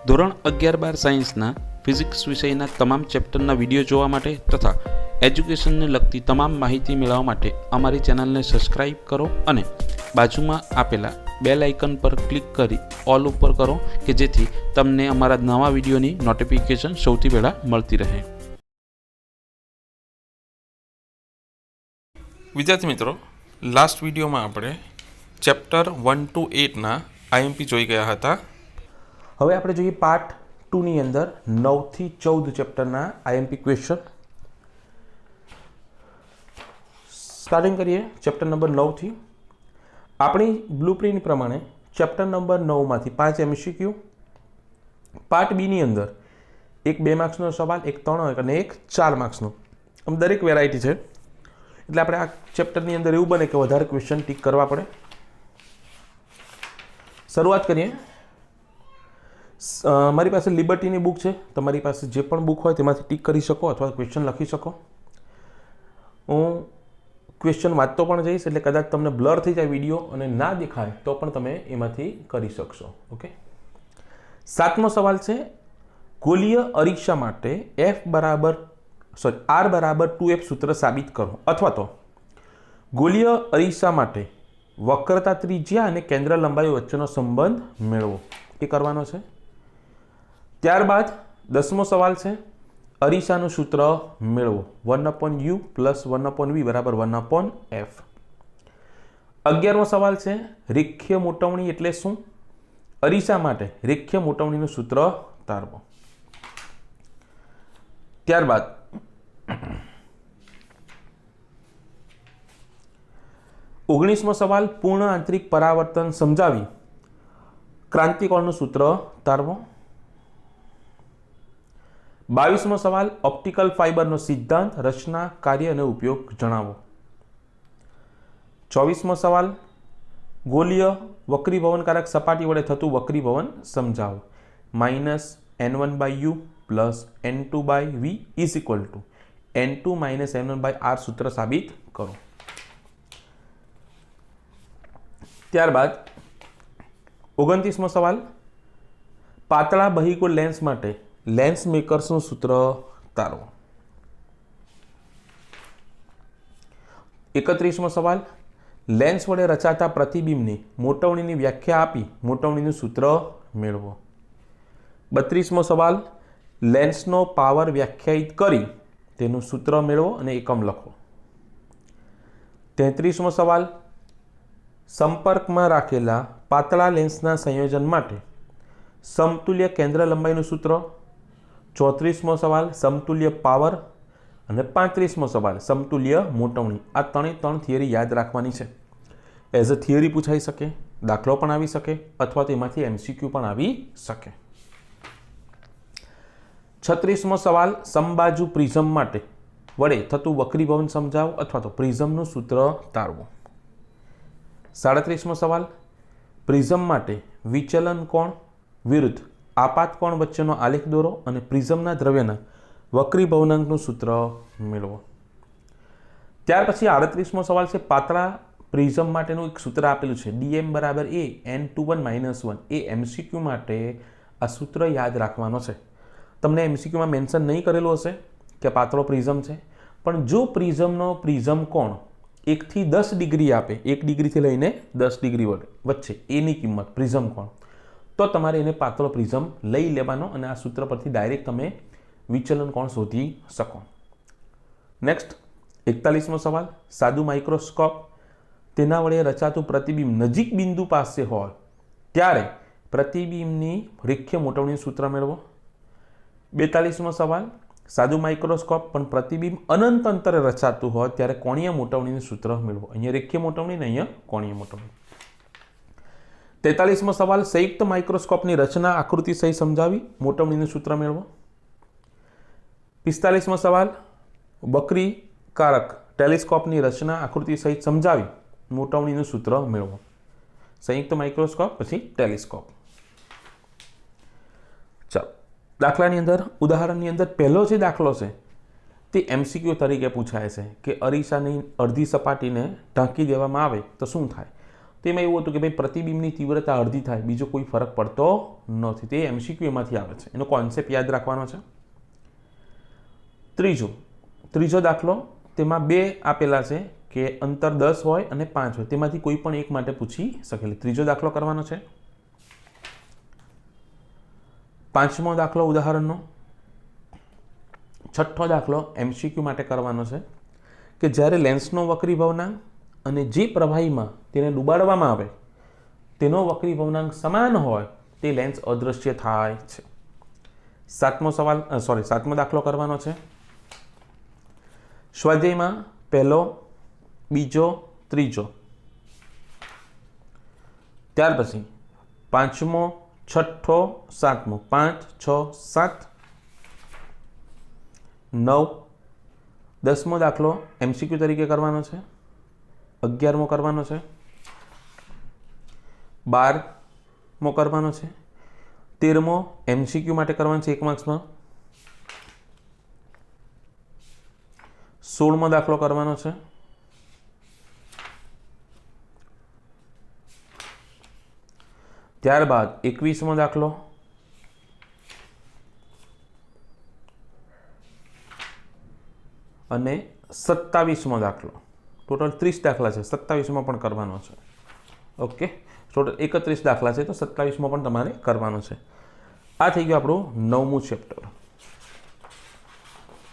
ધોરણ 11-12 સાયન્સના ફિઝિક્સ વિષયના તમામ ચેપ્ટરના વિડીયો જોવા માટે તથા એજ્યુકેશનને લગતી તમામ માહિતી મેળવવા માટે અમારી ચેનલને સબસ્ક્રાઇબ કરો અને બાજુમાં આપેલા બેલ આઇકન પર ક્લિક કરી ઓલ ઉપર કરો કે જેથી તમને અમારા નવા વિડીયોની નોટિફિકેશન સૌથી પહેલાં મળતી રહે. વિદ્યાર્થી મિત્રો, લાસ્ટ વિડીયોમાં આપણે ચેપ્ટર 1 to 8ના આઈએમપી જોઈ ગયા હતા. હવે આપણે જોઈએ પાર્ટ 2ની અંદર 9 થી 14 ચેપ્ટરના આઈએમપી ક્વેશ્ચન. સ્ટાર્ટિંગ કરીએ ચેપ્ટર નંબર 9 થી. આપણી બ્લુપ્રિન્ટ પ્રમાણે ચેપ્ટર નંબર 9માંથી 5 MCQ, પાર્ટ બીની અંદર એક 2 માર્ક્સનો સવાલ, એક 3 અને એક 4 માર્ક્સનો, આમ દરેક વેરાયટી છે. એટલે આપણે આ ચેપ્ટરની અંદર એવું બને કે વધારે ક્વેશ્ચન ટીક કરવા પડે. શરૂઆત કરીએ. મારી પાસે લિબર્ટીની બુક છે. તમારી પાસે જે પણ બુક હોય તેમાંથી ટીક કરી શકો અથવા ક્વેશ્ચન લખી શકો. હું ક્વેશ્ચન વાંચતો પણ જઈશ, એટલે કદાચ તમને બ્લર થઈ જાય વિડીયો અને ના દેખાય તો પણ તમે એમાંથી કરી શકશો. ઓકે. 7મો સવાલ છે, ગોલીય અરીસા માટે R બરાબર 2F સૂત્ર સાબિત કરો, અથવા તો ગોલીય અરીસા માટે વક્રતા ત્રિજ્યા અને કેન્દ્ર લંબાઈ વચ્ચેનો સંબંધ મેળવો. એ કરવાનો છે. ત્યારબાદ 10મો સવાલ છે, અરીસાનું સૂત્ર મેળવો. 1/u + 1/v બરાબર 1/f. 11મો સવાલ છે, રેખીય મોટવણી એટલે શું? અરીસા માટે રેખીય મોટવણીનું સૂત્ર તારવો. ત્યારબાદ 19મો સવાલ, પૂર્ણ આંતરિક પરાવર્તન સમજાવી ક્રાંતિકોણનું સૂત્ર તારવો. 22મો સવાલ, ઓપ્ટિકલ ફાઇબરનો સિદ્ધાંત, રચના, કાર્ય અને ઉપયોગ જણાવો. 24મો સવાલ, ગોલીય વક્રીભવનકારક સપાટી વડે થતું વક્રીભવન સમજાવો. -n1/u + n2/v = n2 - n1/r સૂત્ર સાબિત કરો. ત્યારબાદ 29મો સવાલ, પાતળા બહિગોળ લેન્સ માટે લેન્સ મેકર્સનું સૂત્ર તારવો. 31મો સવાલ, લેન્સ વડે રચાતા પ્રતિબિંબની મોટવણીની વ્યાખ્યા આપી મોટવણીનું સૂત્ર મેળવો. 32મો સવાલ, લેન્સનો પાવર વ્યાખ્યાયિત કરી તેનું સૂત્ર મેળવો અને એકમ લખો. 33મો સવાલ, સંપર્કમાં રાખેલા પાતળા લેન્સના સંયોજન માટે સમતુલ્ય કેન્દ્ર લંબાઈનું સૂત્ર. 34મો સવાલ, સમતુલ્ય પાવર. અને 35મો સવાલ, સમતુલ્ય મોટવણી. આ 3 થિયરી યાદ રાખવાની છે. એઝ અ થિયરી પૂછાઈ શકે, દાખલો પણ આવી શકે, અથવા તેમાંથી MCQ પણ આવી શકે. 36મો સવાલ, સમબાજુ પ્રિઝમ માટે વડે થતું વક્રીભવન સમજાવો અથવા તો પ્રિઝમનું સૂત્ર તારવો. 37મો સવાલ, પ્રિઝમ માટે વિચલન કોણ વિરુદ્ધ આપાત કોણ વચ્ચેનો આલેખ દોરો અને પ્રિઝમના દ્રવ્યના વક્રીભવનાંકનું સૂત્ર મેળવો. ત્યાર પછી 38મો સવાલ છે, પાતળા પ્રિઝમ માટેનું એક સૂત્ર આપેલું છે, dm = a n21 - 1. A MCQ માટે આ સૂત્ર યાદ રાખવાનો છે. તમને MCQમાં મેન્શન નહીં કરેલું હશે કે પાતળો પ્રિઝમ છે, પણ જો પ્રિઝમનો પ્રિઝમ કોણ 1 થી 10 ડિગ્રી આપે, 1 ડિગ્રીથી લઈને 10 ડિગ્રી વચ્ચે એની કિંમત પ્રિઝમ કોણ, તો તમારે એને પાતળો પ્રિઝમ લઈ લેવાનો અને આ સૂત્ર પરથી ડાયરેક્ટ તમે વિચલન કોણ શોધી શકો. નેક્સ્ટ 41મો સવાલ, સાદું માઇક્રોસ્કોપ તેના વડે રચાતું પ્રતિબિંબ નજીક બિંદુ પાસે હોય ત્યારે પ્રતિબિંબની રેખીય મોટવણીનું સૂત્ર મેળવો. 42મો સવાલ, સાદું માઇક્રોસ્કોપ પણ પ્રતિબિંબ અનંત અંતરે રચાતું હોય ત્યારે કોણીય મોટવણીનું સૂત્ર મેળવો. અહીંયા રેખીય મોટવણી ને અહીંયા કોણીય મોટવણી. 43મો સવાલ, સંયુક્ત માઇક્રોસ્કોપની રચના, આકૃતિ સહિત સમજાવી મોટવણીનું સૂત્ર મેળવો. 45મો સવાલ, વક્રીકારક ટેલિસ્કોપની રચના, આકૃતિ સહિત સમજાવી મોટવણીનું સૂત્ર મેળવો. સંયુક્ત માઇક્રોસ્કોપ પછી ટેલિસ્કોપ. ચાલો, દાખલાની અંદર, ઉદાહરણની અંદર પહેલો જે દાખલો છે તે MCQ તરીકે પૂછાય છે કે અરીસાની અડધી સપાટીને ઢાંકી દેવામાં આવે તો શું થાય. તેમાં એવું હતું કે ભાઈ પ્રતિબિંબની તીવ્રતા અડધી થાય, બીજો કોઈ ફરક પડતો નથી. તે MCQ એમાંથી આવે છે, એનો કોન્સેપ્ટ યાદ રાખવાનો છે. ત્રીજો દાખલો, તેમાં 2 આપેલા છે કે અંતર 10 હોય અને 5 હોય, તેમાંથી કોઈ પણ એક માટે પૂછી શકેલી. ત્રીજો દાખલો કરવાનો છે. 5મો દાખલો ઉદાહરણનો. 6થો દાખલો MCQ માટે કરવાનો છે કે જ્યારે લેન્સનો વક્રી ભવનાંક અને જે પ્રવાહીમાં તેને ડૂબાડવામાં આવે તેનો વક્રી ભવનાંક સમાન હોય તે લેન્સ અદૃશ્ય થાય છે. 7મો દાખલો કરવાનો છે. સ્વાધ્યાયમાં પહેલો, બીજો, ત્રીજો, ત્યાર પછી 5મો, 6થો, 7મો, 5, 6, 7, 9, 10મો દાખલો MCQ તરીકે કરવાનો છે. 11મો કરવાનો છે. 12મો કરવાનો છે. 13મો MCQ માટે કરવાનો છે 1 માર્ક્સમાં. 16મો દાખલો કરવાનો છે. ત્યારબાદ 21મો દાખલો, અને 27મો દાખલો. ટોટલ 30 દાખલા છે, 27મો પણ કરવાનો છે. ઓકે, ટોટલ 31 દાખલા છે, તો 27મો પણ તમારે કરવાનો છે. આ થઈ ગયું આપણું 9મું ચેપ્ટર.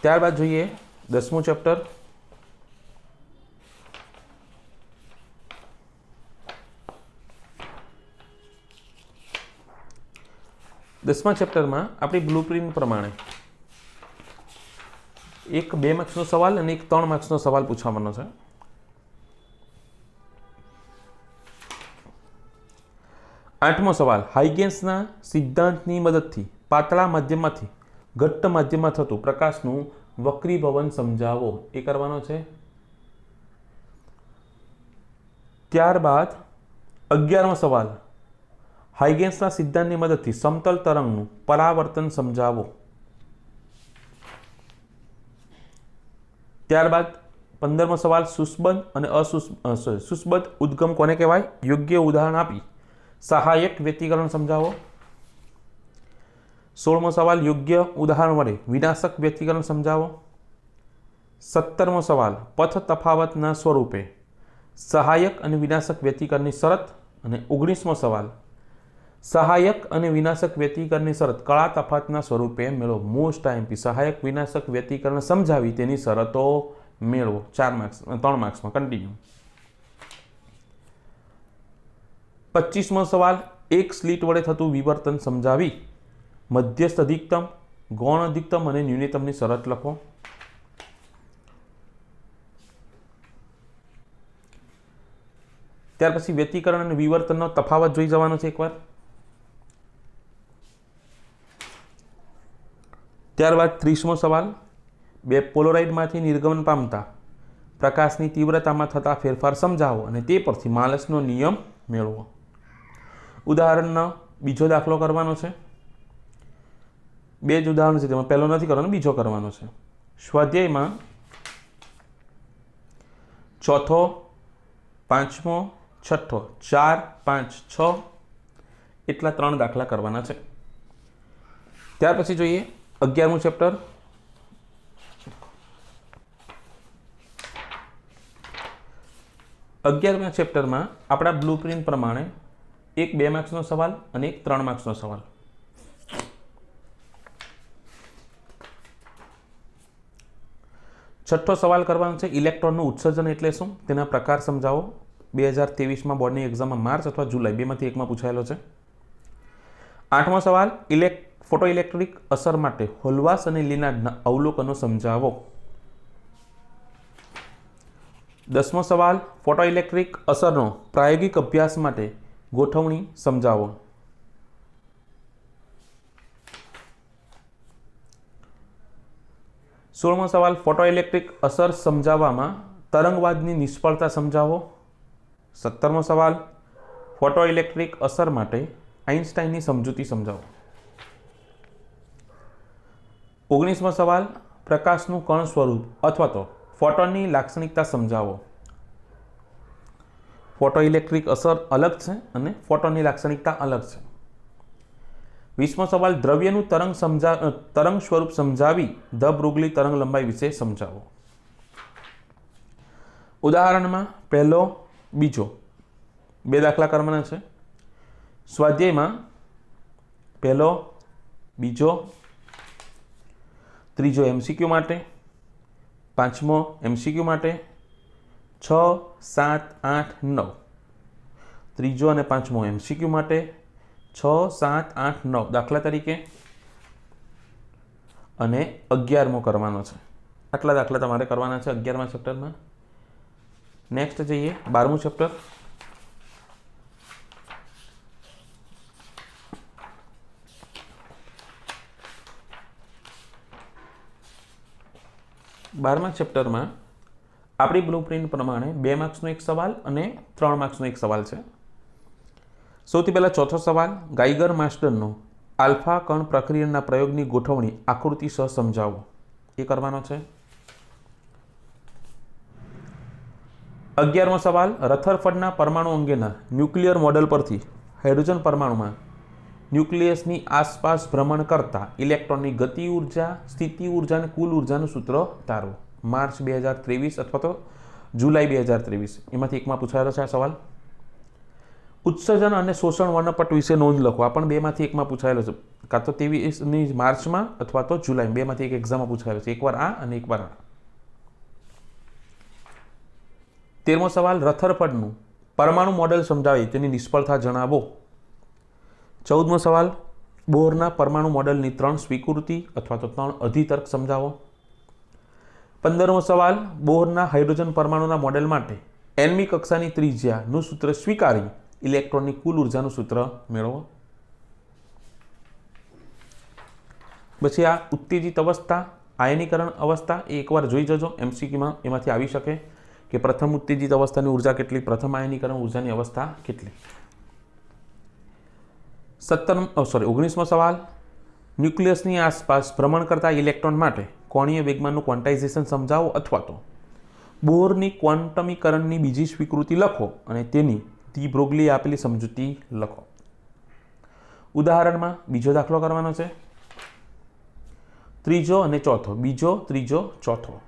ત્યારબાદ જોઈએ 10મું ચેપ્ટર. દસમા ચેપ્ટરમાં આપણી બ્લુપ્રિન્ટ પ્રમાણે એક 2 માર્ક્સનો સવાલ અને એક 3 માર્ક્સનો સવાલ પૂછવાનો છે. આઠમો સવાલ, હાઇગેન્સના સિદ્ધાંતની મદદથી પાતળા માધ્યમમાંથી ઘટ્ટ માધ્યમમાં થતું પ્રકાશનું વક્રીભવન સમજાવો. એ કરવાનો છે. ત્યારબાદ 11મો સવાલ, હાઇગેન્સના સિદ્ધાંતની મદદથી સમતલ તરંગનું પરાવર્તન સમજાવો. ત્યારબાદ 15મો સવાલ, સુસ્બદ્ધ અને સુસ્બદ્ધ ઉદ્ગમ કોને કહેવાય? યોગ્ય ઉદાહરણ આપી સહાયક વ્યતિકરણ સમજાવો. 16મો સવાલ, યોગ્ય ઉદાહરણ વડે વિનાશક વ્યતિકરણ સમજાવો. 17મો સવાલ, પથ તફાવતના સ્વરૂપે સહાયક અને વિનાશક વ્યતિકરણની શરત. અને 19મો સવાલ, સહાયક અને વિનાશક વ્યતિકરણની શરત કળા તફાવતના સ્વરૂપે મેળવો. મોસ્ટ આઈએમપી, સહાયક વિનાશક વ્યતિકરણ સમજાવી તેની શરતો મેળવો. 3 માર્ક્સમાં કન્ટિન્યુ. 25મો સવાલ, એક સ્લિટ વડે થતું વિવર્તન સમજાવી મધ્યસ્થ અધિકતમ, ગૌણ અધિકતમ અને ન્યૂનતમની શરત લખો. ત્યાર પછી વ્યતિકરણ અને વિવર્તનનો તફાવત જોઈ જવાનો છે એકવાર. ત્યારબાદ 30મો સવાલ, 2 પોલોરાઇડમાંથી નિર્ગમન પામતા પ્રકાશની તીવ્રતામાં થતા ફેરફાર સમજાવો અને તે પરથી માલસનો નિયમ મેળવો. ઉદાહરણનો બીજો દાખલો કરવાનો છે. 2 જ ઉદાહરણ છે, તેમાં પહેલો નથી કરવાનો, બીજો કરવાનો છે. સ્વાધ્યાયમાં 4થો, 5મો, 6થો, 4, 5, 6 એટલા 3 દાખલા કરવાના છે. ત્યાર પછી જોઈએ 11મું ચેપ્ટર. 11મા ચેપ્ટરમાં આપણા બ્લુપ્રિન્ટ પ્રમાણે એક 2 માર્ક્સનો સવાલ અને એક 3 માર્ક્સનો સવાલ. છઠ્ઠો સવાલ કરવાનો છે, ઇલેક્ટ્રોનનું ઉત્સર્જન એટલે શું? તેના પ્રકાર સમજાવો. 2023માં બોર્ડની એક્ઝામમાં માર્ચ અથવા જુલાઈ બેમાંથી એકમાં પૂછાયેલો છે. 8મો સવાલ, ફોટોઇલેક્ટ્રિક અસર માટે હોલવાસ અને લિનાર્ડના અવલોકનો સમજાવો. 10મો સવાલ, ફોટોઇલેક્ટ્રિક અસરનો પ્રાયોગિક અભ્યાસ માટે ગોઠવણી સમજાવો. 16મો સવાલ, ફોટોઇલેક્ટ્રિક અસર સમજાવવામાં તરંગવાદની નિષ્ફળતા સમજાવો. 17મો સવાલ, ફોટોઇલેક્ટ્રિક અસર માટે આઇન્સ્ટાઈનની સમજૂતી સમજાવો. 19મો સવાલ, પ્રકાશનું કણ સ્વરૂપ અથવા તો ફોટોનની લાક્ષણિકતા સમજાવો. ફોટો ઇલેક્ટ્રિક અસર અલગ છે અને ફોટોની લાક્ષણિકતા અલગ છે. 20મો સવાલ, દ્રવ્યનું તરંગ સ્વરૂપ સમજાવી ધ બ્રુગલી તરંગ લંબાઈ વિશે સમજાવો. ઉદાહરણમાં પહેલો, બીજો 2 દાખલા કરવાના છે. સ્વાધ્યાયમાં પહેલો, બીજો, ત્રીજો MCQ માટે, 5મો MCQ માટે, 6, 7, 8, 9 ત્રીજો અને 5મો MCQ માટે, 6, 7, 8, 9 દાખલા તરીકે, અને 11મો કરવાનો છે. આટલા દાખલા તમારે કરવાના છે 11મા ચેપ્ટરમાં. નેક્સ્ટ જઈએ 12મું ચેપ્ટર. બારમા ચેપ્ટરમાં આપણી બ્લુપ્રિન્ટ પ્રમાણે 2 માર્ક્સનો એક સવાલ અને 3 માર્ક્સનો એક સવાલ છે. સૌથી પહેલા ચોથો સવાલ, ગાઈગર માસ્ટરનો આલ્ફા કણ પ્રક્રિયના પ્રયોગની ગોઠવણી આકૃતિ સહ સમજાવો. એ કરવાનો છે. 11મો સવાલ, રથરફર્ડના પરમાણુ અંગેના ન્યુક્લિયર મોડેલ પરથી હાઇડ્રોજન પરમાણુમાં ન્યુક્લિયસની આસપાસ ભ્રમણ કરતા ઇલેક્ટ્રોનની ગતિ ઉર્જા, સ્થિતિ ઉર્જા અને કુલ ઉર્જાનું સૂત્ર તારવો. માર્ચ 2023 અથવા તો જુલાઈ 2023 એમાંથી એકમાં પૂછાયેલો છે આ સવાલ. ઉત્સર્જન અને શોષણ વર્ણપટ વિશે નોંધ લખો. આ પણ 2માંથી એકમાં પૂછાયેલો છે, કાં તો 23ની માર્ચમાં અથવા તો જુલાઈ, 2માંથી એક એક્ઝામમાં પૂછાયેલો છે. એકવાર આ અને એકવાર આ. 13મો સવાલ, રથરફર્ડનું પરમાણુ મોડેલ સમજાવી તેની નિષ્ફળતા જણાવો. 14મો સવાલ, બોરના પરમાણુ મોડેલની 3 સ્વીકૃતિ અથવા તો 3 અધિતર્ક સમજાવો. 15મો સવાલ, બોરના હાઇડ્રોજન પરમાણુના મોડેલ માટે nમી કક્ષાની ત્રિજ્યાનું સૂત્ર સ્વીકારી ઇલેક્ટ્રોનની કુલ ઉર્જાનું સૂત્ર મેળવો. પછી આ ઉત્તેજિત અવસ્થા, આયનીકરણ અવસ્થા એ એકવાર જોઈ જજો. MCQમાં એમાંથી આવી શકે કે પ્રથમ ઉત્તેજિત અવસ્થાની ઉર્જા કેટલી, પ્રથમ આયનીકરણ ઉર્જાની અવસ્થા કેટલી. 19મો સવાલ, ન્યુક્લિયસની આસપાસ ભ્રમણ કરતા ઇલેક્ટ્રોન માટે કોણીય વેગમાનનું ક્વોન્ટાઇઝેશન સમજાવો અથવા તો બોરની ક્વોન્ટમીકરણની બીજી સ્વીકૃતિ લખો અને તેની ધી બ્રોગલીએ આપેલી સમજૂતી લખો. ઉદાહરણમાં બીજો દાખલો કરવાનો છે. ત્રીજો અને ચોથો, બીજો, ત્રીજો, ચોથો.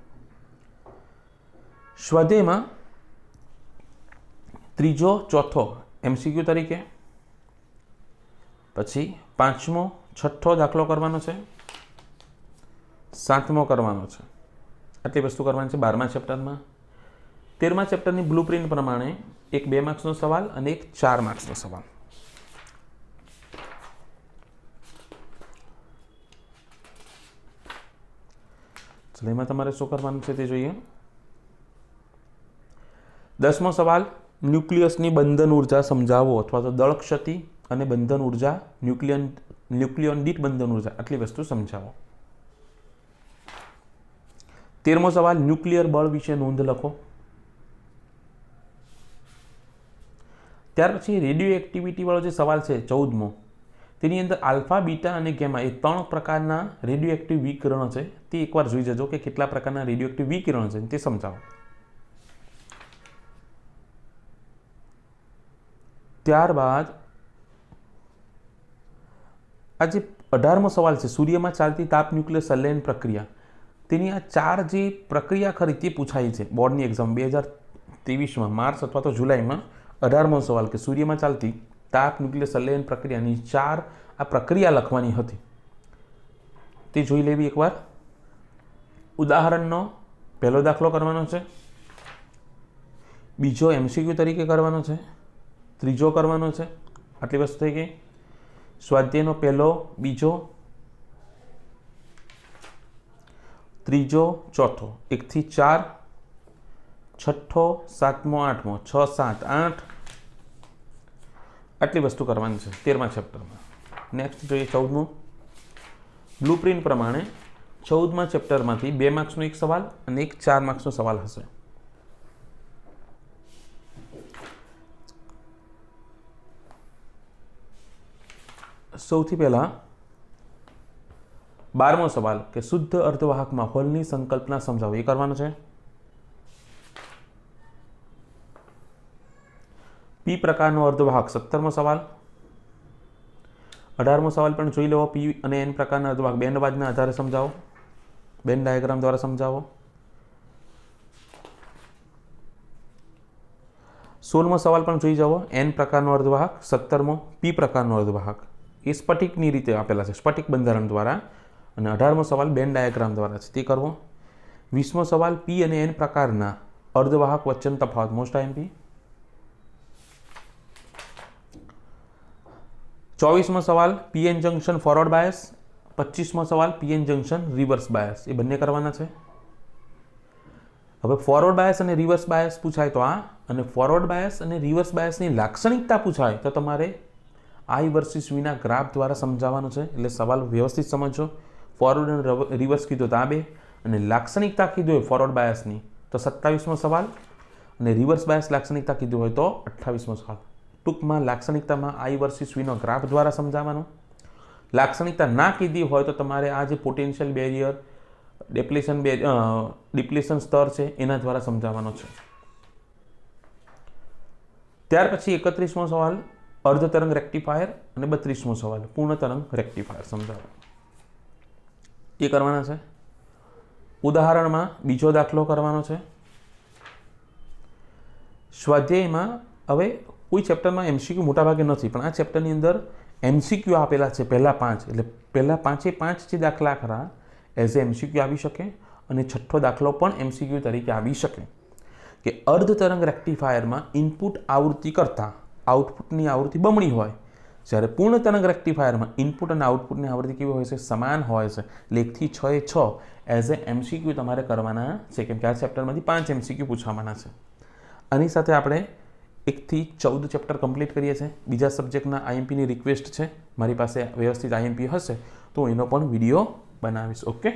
સ્વાધ્યાયમાં ત્રીજો, ચોથો MCQ તરીકે, પછી 5મો, 6થો દાખલો કરવાનો છે, 7મો કરવાનો છે. આટલી વસ્તુ કરવાની છે 12મા ચેપ્ટરમાં. 13મા ચેપ્ટરની બ્લુપ્રિન્ટ પ્રમાણે એક 2 માર્ક્સનો સવાલ અને એક 4 માર્ક્સનો સવાલ. ચલો એમાં તમારે શું કરવાનું છે તે જોઈએ. 10મો સવાલ, ન્યુક્લિયસની બંધન ઉર્જા સમજાવો અથવા તો દળ ક્ષતિ અને બંધન ઉર્જા, ન્યુક્લિયોન દીઠ બંધન ઉર્જા, આટલી વસ્તુ સમજાવો. 13મો સવાલ, ન્યુક્લિયર બળ વિશે નોંધ લખો. ત્યાર પછી રેડિયો એક્ટિવિટી વાળો જે સવાલ છે 14મો, તેની અંદર આલ્ફા, બીટા અને ગેમા એ 3 પ્રકારના રેડિયો એક્ટિવ વિકિરણો છે. તે એકવાર જોઈ જજો કે કેટલા પ્રકારના રેડિયો એક્ટિવ વિકિરણો છે તે સમજાવો. ત્યારબાદ આ જે 18મો સવાલ છે, સૂર્યમાં ચાલતી તાપ ન્યુક્લિયર સંલયન પ્રક્રિયા, તેની આ 4 જે પ્રક્રિયા ખરી તે પૂછાઈ છે બોર્ડની એક્ઝામ 2023માં માર્ચ અથવા તો જુલાઈમાં. 18મો સવાલ કે સૂર્યમાં ચાલતી તાપ ન્યુક્લિયર સંલયન પ્રક્રિયાની 4 આ પ્રક્રિયા લખવાની હતી તે જોઈ લેવી એકવાર. ઉદાહરણનો પહેલો દાખલો કરવાનો છે, બીજો MCQ તરીકે કરવાનો છે, ત્રીજો કરવાનો છે. આટલી વસ્તુ થઈ ગઈ. સ્વાધ્યાયનો પહેલો, બીજો, ત્રીજો, ચોથો, 1 થી 4, છઠ્ઠો, 7મો, 8મો, 6, 7, 8 આટલી વસ્તુ કરવાની છે 13મા ચેપ્ટરમાં. નેક્સ્ટ જોઈએ 14મું. બ્લુપ્રિન્ટ પ્રમાણે 14મા ચેપ્ટરમાંથી 2 માર્ક્સનો એક સવાલ અને એક 4 માર્ક્સનો સવાલ હશે. સૌથી પહેલા 12મો સવાલ કે શુદ્ધ અર્ધવાહકમાં હોલની સંકલ્પના સમજાવો. એ કરવાનો છે. પી પ્રકારનો અર્ધવાહક 17મો સવાલ. 18મો સવાલ પણ જોઈ લેવો. પી અને એન પ્રકારના અર્ધવાહક બેન્ડ અવાજના આધારે સમજાવો, બેન્ડ ડાયાગ્રામ દ્વારા સમજાવો. 16મો સવાલ પણ જોઈ જાઓ. એન પ્રકારનો અર્ધવાહક, 17મો પી પ્રકારનો અર્ધવાહક. એ સ્ફટિકની રીતે આપેલા છે, સ્ફટિક બંધારણ દ્વારા. અને 18મો સવાલ બેન્ડ ડાયાગ્રામ દ્વારા છે, તે કરવો. 20મો સવાલ પી અને એન પ્રકારના અર્ધવાહક વચ્ચેનો તફાવત, મોસ્ટ આઈએમપી. 24મો સવાલ પીએન જંક્શન ફોરવર્ડ બાયસ. 25મો સવાલ પીએન જંક્શન રિવર્સ બાયસ. એ બંને કરવાના છે. હવે ફોરવર્ડ બાયસ અને રિવર્સ બાયસ પૂછાય તો આ, અને ફોરવર્ડ બાયસ અને રિવર્સ બાયસની લાક્ષણિકતા પૂછાય તો તમારે આઈ વર્સિસ વીના ગ્રાફ દ્વારા સમજાવવાનો છે. એટલે સવાલ વ્યવસ્થિત સમજો. ફોરવર્ડ અને રિવર્સ કીધું તો આ બે, અને લાક્ષણિકતા કીધું હોય ફોરવર્ડ બાયસની તો 27મો સવાલ, અને રિવર્સ બાયસ લાક્ષણિકતા કીધું હોય તો 28મો સવાલ. ટૂંકમાં લાક્ષણિકતામાં આઈ વર્સિસ વીનો ગ્રાફ દ્વારા સમજાવવાનો. લાક્ષણિકતા ના કીધી હોય તો તમારે આ જે પોટેન્શિયલ બેરિયર, ડિપ્લેશન સ્તર છે એના દ્વારા સમજાવવાનો છે. ત્યાર પછી 31મો સવાલ અર્ધ તરંગ રેક્ટિફાયર, અને 32મો સવાલ પૂર્ણ તરંગ રેક્ટિફાયર સમજાવો. એ કરવાના છે. ઉદાહરણમાં બીજો દાખલો કરવાનો છે. સ્વાધ્યાયમાં હવે કોઈ ચેપ્ટરમાં એમસીક્યુ મોટાભાગે નથી, પણ આ ચેપ્ટરની અંદર એમસીક્યુ આપેલા છે પહેલા 5. એટલે પહેલા 5 જે દાખલા ખરા એઝ એ એમસીક્યુ આવી શકે, અને છઠ્ઠો દાખલો પણ એમસીક્યુ તરીકે આવી શકે. કે અર્ધ તરંગ રેક્ટિફાયરમાં ઇનપુટ આવૃત્તિ કરતાં આઉટપુટની આવૃત્તિ બમણી હોય, જ્યારે પૂર્ણ તરંગ રેક્ટિફાયરમાં ઇનપુટ અને આઉટપુટની આવૃત્તિ કેવી હોય છે? સમાન હોય છે. એટલે 1 થી 6 એ 6 એઝ એ એમસીક્યુ તમારે કરવાના છે, કેમ કે આ ચેપ્ટરમાંથી 5 એમસીક્યુ પૂછવાના છે. આની સાથે આપણે 1 થી 14 ચેપ્ટર કમ્પ્લીટ કરીએ છીએ. બીજા સબ્જેક્ટના આઈએમપીની રિક્વેસ્ટ છે, મારી પાસે વ્યવસ્થિત આઈએમપી હશે તો એનો પણ વિડીયો બનાવીશ. ઓકે.